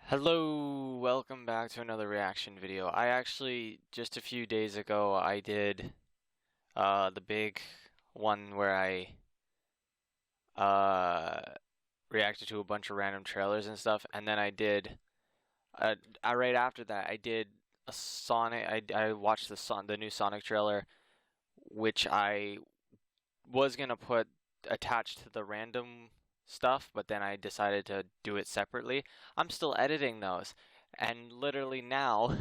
Hello, welcome back to another reaction video. I actually, just a few days ago, I did the big one where I reacted to a bunch of random trailers and stuff, and then I did, right after that, I did a Sonic, I watched the new Sonic trailer, which I was gonna put attached to the random stuff, but then I decided to do it separately. I'm still editing those, and literally now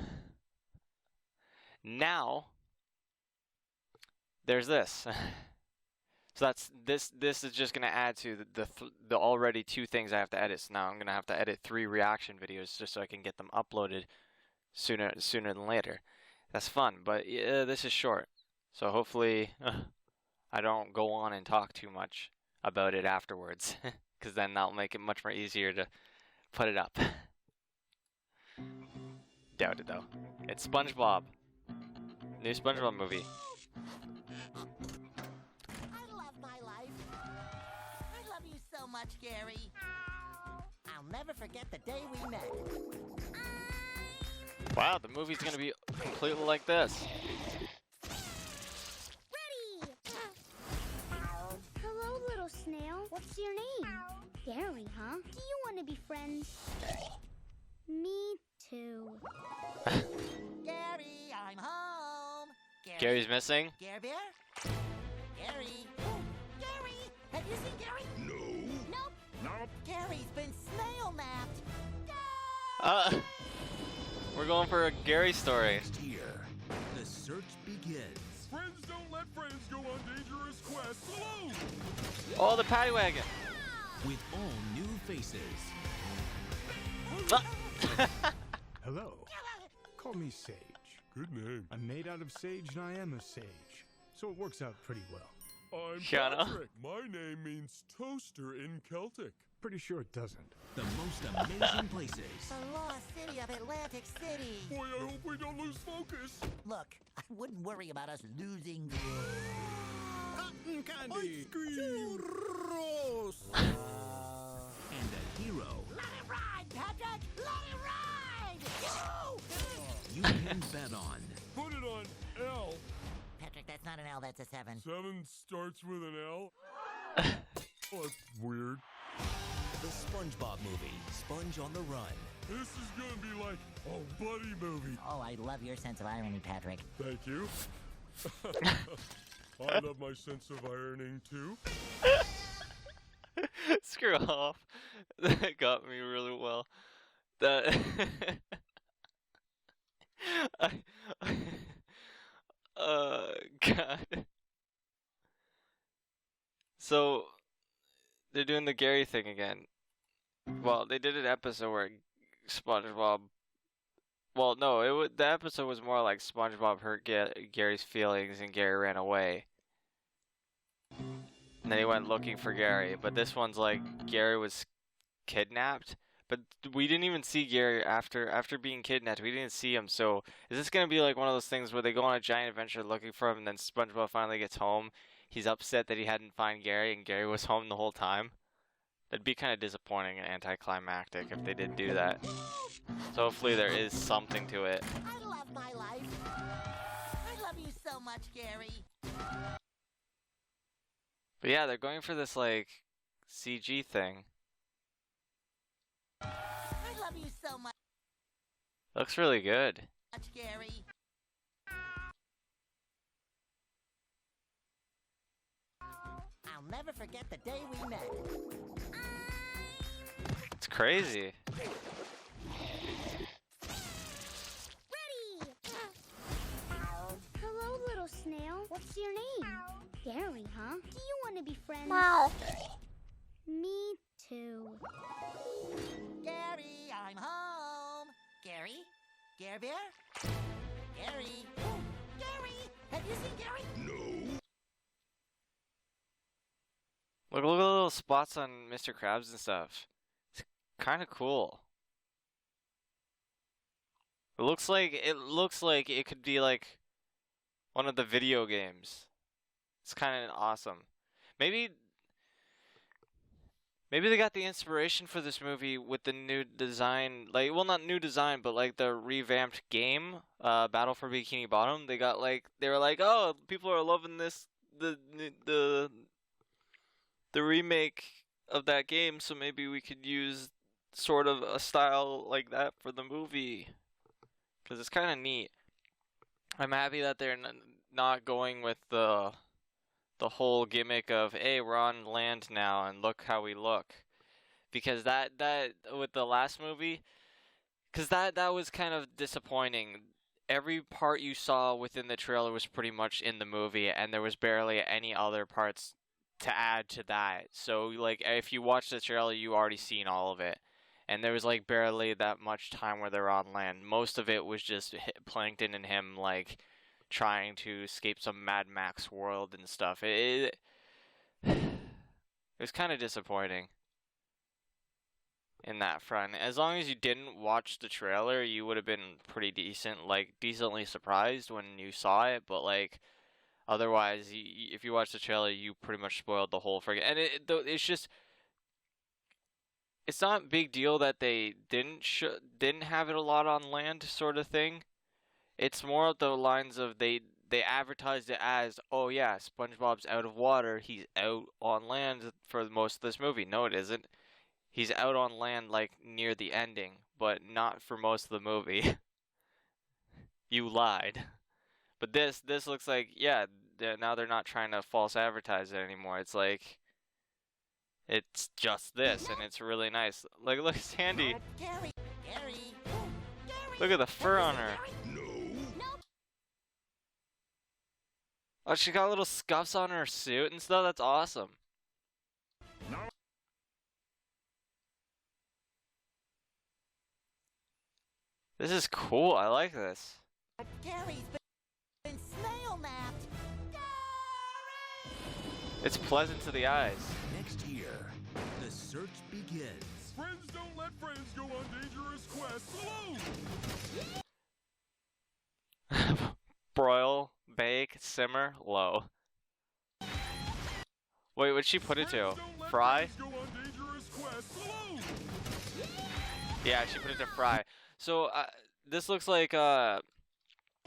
there's this. So this is just gonna add to the already two things I have to edit. So now I'm gonna have to edit 3 reaction videos just so I can get them uploaded sooner than later. That's fun, but this is short, so hopefully I don't go on and talk too much about it afterwards, because then that'll make it much more easier to put it up. Doubt it though. It's SpongeBob. New SpongeBob movie. I love my life. I love you so much, Gary. I'll never forget the day we met. Wow, the movie's gonna be completely like this. Ready! Hello, little snail. What's your name? Gary, huh? Do you want to be friends? Me too. Gary, I'm home. Gary. Gary's missing? Gary Bear? Gary. Oh, Gary! Have you seen Gary? Nope. Nope. Gary's been snail napped. We're going for a Gary story. Here, the search begins. Friends don't let friends go on dangerous quests alone! Oh, the paddy wagon. With all new faces. Hello. Call me Sage. Good name. I'm made out of sage and I am a sage, so it works out pretty well. I'm Keanu. Patrick. My name means toaster in Celtic. Pretty sure it doesn't. The most amazing places. The lost city of Atlantic City. Boy, I hope we don't lose focus. Look, I wouldn't worry about us losing. Cotton candy. Ice cream. And a hero Let it ride, Patrick! Let it ride! Woo! you can bet on. Put it on L. Patrick, that's not an L, that's a 7. 7 starts with an L. Oh, that's weird. The Spongebob Movie, Sponge on the Run. This is gonna be like a buddy movie. Oh, I love your sense of irony, Patrick. Thank you. I love my sense of ironing too. Screw off. That got me really well. That God. So they're doing the Gary thing again. Well, they did an episode where SpongeBob. Well, no, the episode was more like SpongeBob hurt Gary's feelings and Gary ran away. And then he went looking for Gary. But this one's like Gary was kidnapped. But we didn't even see Gary after being kidnapped. We didn't see him. So is this gonna be like one of those things where they go on a giant adventure looking for him, and then SpongeBob finally gets home? He's upset that he hadn't found Gary, and Gary was home the whole time. That'd be kind of disappointing and anticlimactic if they did do that. So hopefully there is something to it. I love my life. I love you so much, Gary. But yeah, they're going for this like CG thing. I love you so much, Looks really good. Gary. I'll never forget the day we met. It's crazy. Ready! Hello, little snail. What's your name? Gary, huh? Do you want to be friends? Me too. Gary, I'm home. Gary? Gary Bear? Gary? Oh, Gary! Have you seen Gary? Look at the little spots on Mr. Krabs and stuff. It's kind of cool. It looks like it could be like one of the video games. It's kind of awesome. Maybe Maybe they got the inspiration for this movie with the new design, like, well, not new design, but like the revamped game, Battle for Bikini Bottom. They were like, oh, people are loving this, the remake of that game, so maybe we could use sort of a style like that for the movie, because it's kind of neat. I'm happy that they're not going with the whole gimmick of, hey, we're on land now and look how we look, because that with the last movie, because that was kind of disappointing. Every part you saw within the trailer was pretty much in the movie, and there was barely any other parts to add to that. So like, if you watch the trailer, you already seen all of it, and there was like barely that much time where they're on land. Most of it was just Plankton and him like trying to escape some Mad Max world and stuff. It was kind of disappointing in that front. As long as you didn't watch the trailer, you would have been pretty decently surprised when you saw it. But like, otherwise, if you watch the trailer, you pretty much spoiled the whole friggin'. And it's just, it's not a big deal that they didn't have it a lot on land, sort of thing. It's more of the lines of they advertised it as, oh yeah, SpongeBob's out of water, he's out on land for most of this movie. No, it isn't. He's out on land like near the ending, but not for most of the movie. You lied. But this looks like, yeah, now they're not trying to false advertise it anymore. It's like, it's just this, and it's really nice. Like, look, Sandy. Gary, Gary, oh, Gary. Look at the fur on her. Oh, she got little scuffs on her suit and stuff. That's awesome. This is cool. I like this. Gary's been snail napped. Gary! It's pleasant to the eyes. Next year, the search begins. Friends don't let friends go on dangerous quests alone. Broil, bake, simmer, low. Wait, what'd she put it to? Fry? Friends don't let friends go on dangerous quests alone. Yeah, she put it to fry. So, this looks like, Don't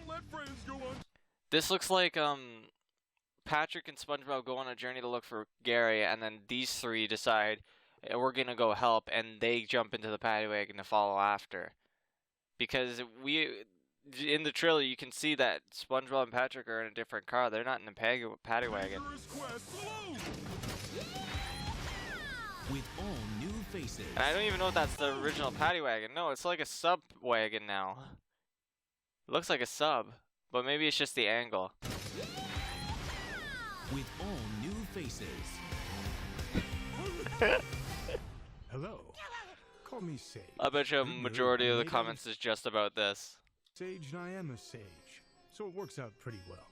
let friends go on. this looks like, Patrick and SpongeBob go on a journey to look for Gary, and then these three decide, we're gonna go help, and they jump into the paddy wagon to follow after. Because in the trailer, you can see that SpongeBob and Patrick are in a different car. They're not in the paddy wagon. Dangerous quests alone. With all new faces. And I don't even know if that's the original paddy wagon. No, it's like a sub wagon now. It looks like a sub, but maybe it's just the angle. With all new faces. Hello. Call me Sage. I bet you a majority of the comments is just about this. Sage and I am a sage, so it works out pretty well.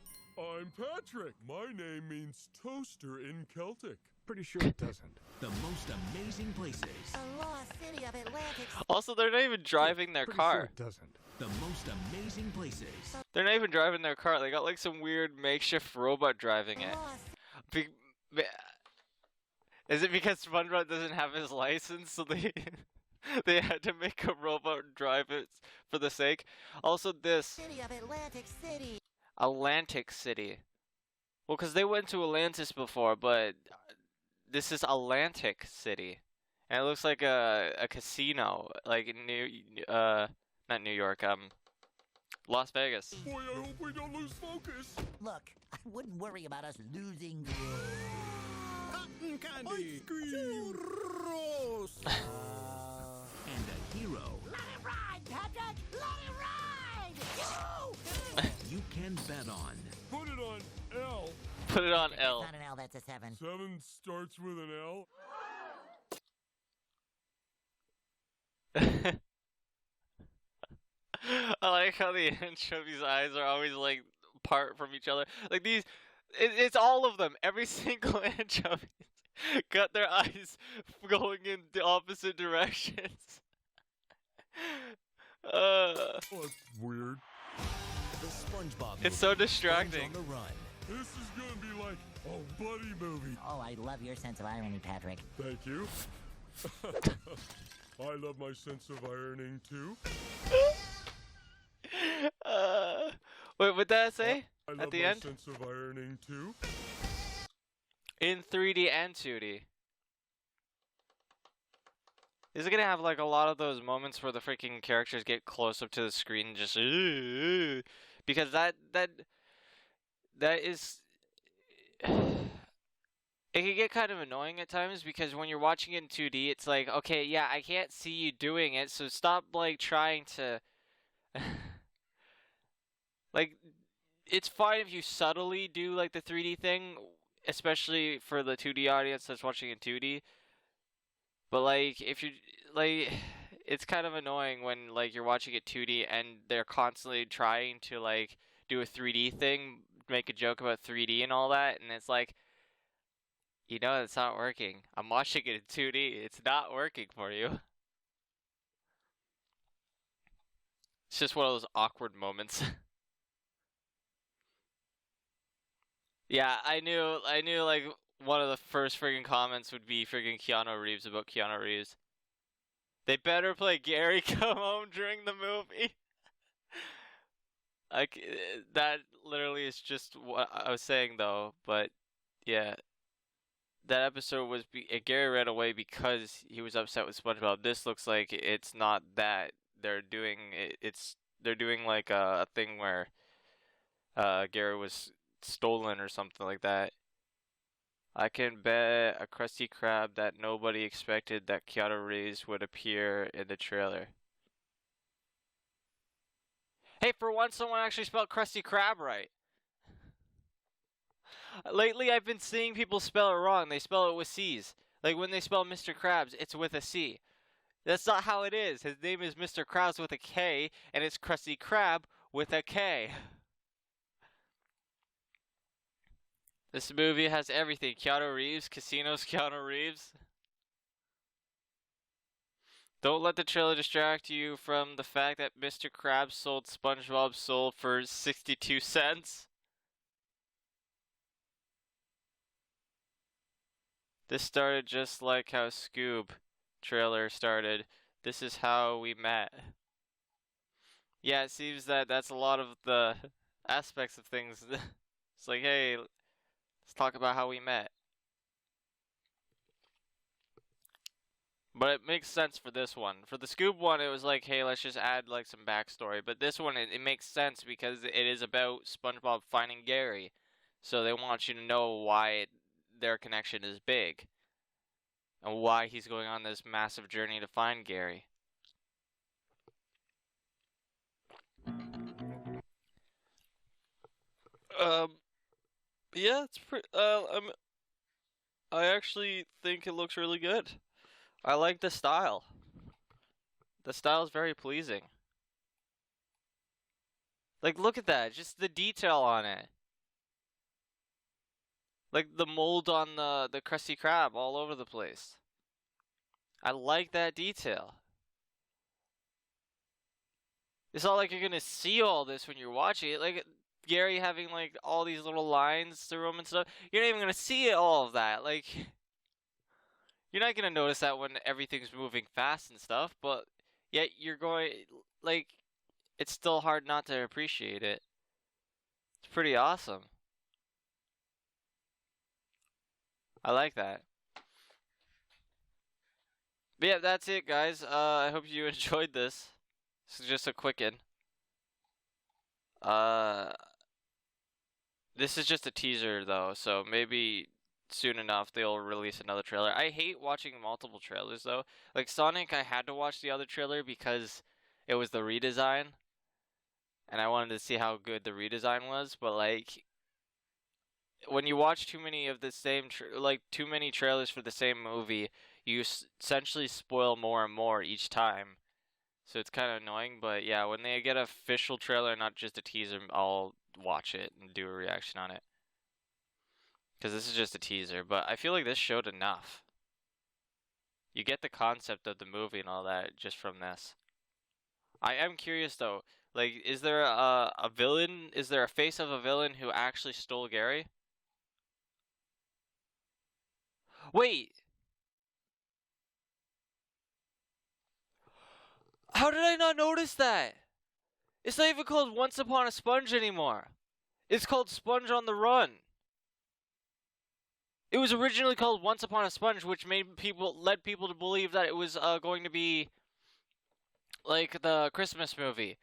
I'm Patrick. My name means toaster in Celtic. Pretty sure it doesn't. The most amazing places. The lost city of Atlantic. Also, they're not even driving their Pretty sure car. it doesn't. The most amazing places. They're not even driving their car. They got like some weird makeshift robot driving it. Be Is it because SpongeBob doesn't have his license, so they had to make a robot drive it for the sake? Also, this City of Atlantic City. Atlantic City. Well, because they went to Atlantis before, but this is Atlantic City, and it looks like a casino, like not New York, Las Vegas. Boy, I hope we don't lose focus. Look, I wouldn't worry about us losing. Cotton candy. Ice cream. Churros. And a hero Let it ride, Patrick! Let it ride! you can bet on. Put it on L. Put it on L. Not an L, that's a 7. 7 starts with an L. I like how the anchovies' eyes are always like apart from each other. Like these, it's all of them. Every single anchovy got their eyes going in the opposite directions. Oh, that's weird. The SpongeBob It's so Movie. distracting. Sponge on the run. This is gonna be like a buddy movie. Oh, I love your sense of irony, Patrick. Thank you. I love my sense of ironing too. Wait, what did I say I at love the my end? sense of ironing too. In 3D and 2D. Is it gonna have like a lot of those moments where the freaking characters get close up to the screen and just because that is it can get kind of annoying at times because when you're watching it in 2D, it's like, okay, yeah, I can't see you doing it, so stop like trying to like it's fine if you subtly do like the 3D thing, especially for the 2D audience that's watching in 2D. But like if you like it's kind of annoying when like you're watching it 2D and they're constantly trying to like do a 3D thing, make a joke about 3D and all that, and it's like, you know, it's not working. I'm watching it in 2D. It's not working for you. It's just one of those awkward moments. Yeah, I knew like one of the first friggin' comments would be friggin' Keanu Reeves about Keanu Reeves. They better play Gary Come Home during the movie. Like that literally is just what I was saying though, but yeah, that episode was Gary ran away because he was upset with SpongeBob. This looks like it's not that they're doing they're doing like a thing where Gary was stolen or something like that. I can bet a Krusty Krab that nobody expected that Keanu Reeves would appear in the trailer. Hey, for once someone actually spelled Krusty Krab right. Lately I've been seeing people spell it wrong. They spell it with C's. Like when they spell Mr. Krabs, it's with a C. That's not how it is. His name is Mr. Krabs with a K, and it's Krusty Krab with a K. This movie has everything. Keanu Reeves, casinos, Keanu Reeves. Don't let the trailer distract you from the fact that Mr. Krabs sold SpongeBob's soul for 62 cents. This started just like how Scoob trailer started. This is how we met. Yeah, it seems that that's a lot of the aspects of things. It's like, hey, let's talk about how we met. But it makes sense for this one. For the Scoob one, it was like, hey, let's just add like some backstory. But this one, it makes sense because it is about SpongeBob finding Gary. So they want you to know why their connection is big. And why he's going on this massive journey to find Gary. Yeah, it's pretty. I actually think it looks really good. I like the style. The style is very pleasing. Like, look at that, just the detail on it. Like the mold on the Krusty Krab all over the place. I like that detail. It's not like you're gonna see all this when you're watching it. Like Gary having like all these little lines through him and stuff. You're not even gonna see all of that. Like you're not gonna notice that when everything's moving fast and stuff. But yet you're going like it's still hard not to appreciate it. It's pretty awesome. I like that. But yeah, that's it, guys. I hope you enjoyed this. This is just a quickin'. Uh, this is just a teaser, though, so maybe soon enough they'll release another trailer. I hate watching multiple trailers, though. Like Sonic, I had to watch the other trailer because it was the redesign, and I wanted to see how good the redesign was. But like, when you watch too many of the same, too many trailers for the same movie, you essentially spoil more and more each time. So it's kind of annoying, but yeah, when they get an official trailer, not just a teaser, I'll watch it and do a reaction on it. Because this is just a teaser, but I feel like this showed enough. You get the concept of the movie and all that just from this. I am curious though, like, is there a villain? Is there a face of a villain who actually stole Gary? Wait! How did I not notice that? It's not even called Once Upon a Sponge anymore. It's called Sponge on the Run. It was originally called Once Upon a Sponge, which led people to believe that it was going to be like the Christmas movie.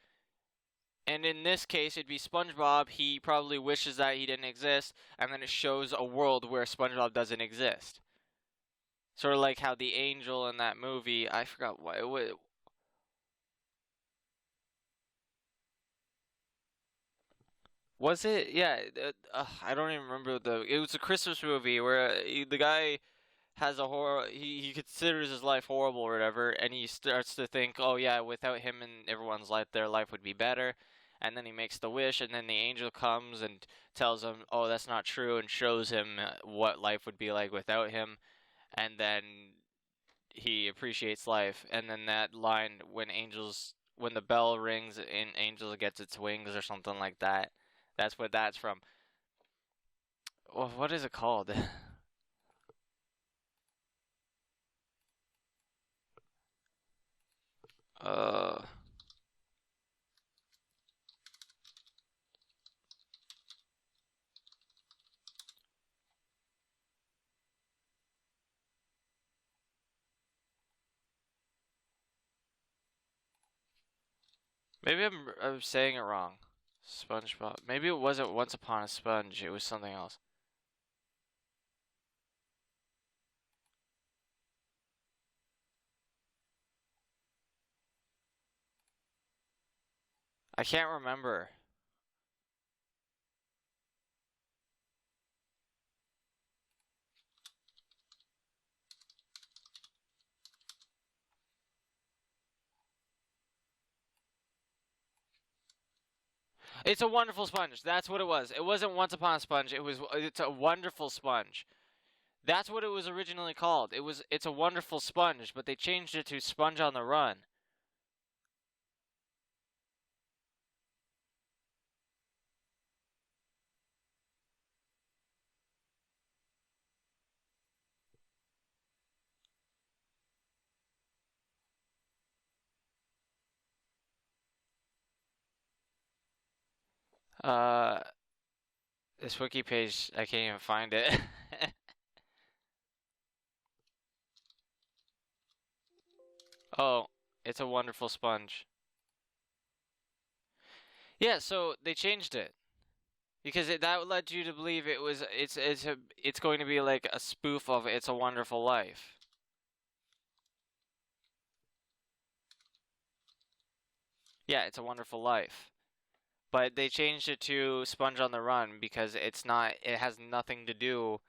And in this case, it'd be SpongeBob. He probably wishes that he didn't exist, and then it shows a world where SpongeBob doesn't exist. Sort of like how the angel in that movie, I forgot what it was. Was it? Yeah, I don't even remember it was a Christmas movie where the guy has a horror. He considers his life horrible or whatever, and he starts to think, oh yeah, without him in everyone's life, their life would be better. And then he makes the wish, and then the angel comes and tells him, oh, that's not true, and shows him what life would be like without him. And then he appreciates life. And then that line, when the bell rings and angels gets its wings or something like that. That's what that's from. Well, what is it called? uh, maybe I'm saying it wrong. SpongeBob. Maybe it wasn't Once Upon a Sponge. It was something else. I can't remember. It's a Wonderful Sponge. That's what it was. It wasn't Once Upon a Sponge. It's a Wonderful Sponge. That's what it was originally called. It's a Wonderful Sponge, but they changed it to Sponge on the Run. Uh, this wiki page, I can't even find it. Oh, it's a Wonderful Sponge. Yeah, so they changed it because that led you to believe it's going to be like a spoof of It's a Wonderful Life. Yeah, It's a Wonderful Life. But they changed it to Sponge on the Run because it has nothing to do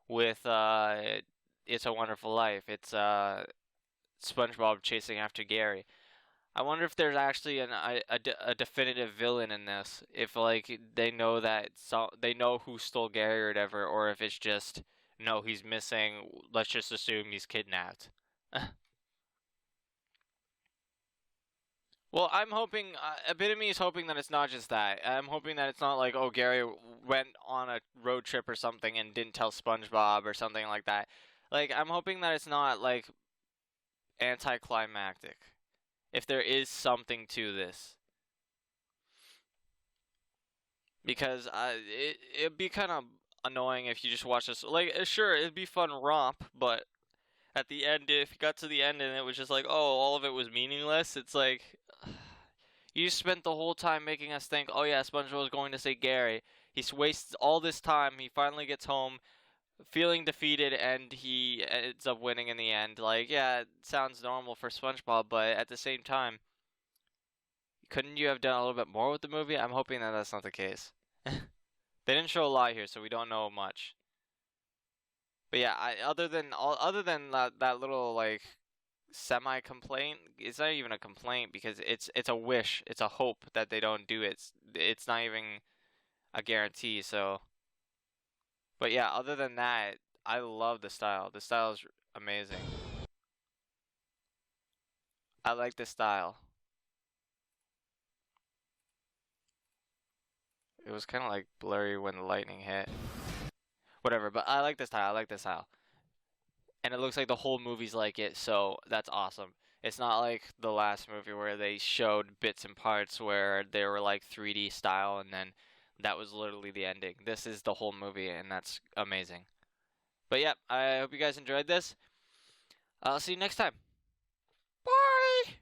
with It's a Wonderful Life. It's SpongeBob chasing after Gary. I wonder if there's actually a definitive villain in this. If like they know they know who stole Gary or whatever, or if it's just no, he's missing. Let's just assume he's kidnapped. Well, I'm hoping a bit of me is hoping that it's not just that. I'm hoping that it's not like, oh, Gary went on a road trip or something and didn't tell SpongeBob or something like that. Like I'm hoping that it's not like anticlimactic. If there is something to this, because it'd be kind of annoying if you just watch this. Like, sure, it'd be fun romp, but at the end, if you got to the end and it was just like, oh, all of it was meaningless, it's like you spent the whole time making us think, oh yeah, SpongeBob was going to say Gary. He wastes all this time. He finally gets home, feeling defeated, and he ends up winning in the end. Like, yeah, it sounds normal for SpongeBob, but at the same time, couldn't you have done a little bit more with the movie? I'm hoping that that's not the case. They didn't show a lot here, so we don't know much. But yeah, other than that little like semi complaint, it's not even a complaint because it's a wish, it's a hope that they don't do it. It's not even a guarantee. So, but yeah, other than that, I love the style. The style is amazing. I like the style. It was kind of like blurry when the lightning hit. Whatever, but I like this style. I like this style. And it looks like the whole movie's like it, so that's awesome. It's not like the last movie where they showed bits and parts where they were like 3D style and then that was literally the ending. This is the whole movie and that's amazing. But yeah, I hope you guys enjoyed this. I'll see you next time. Bye!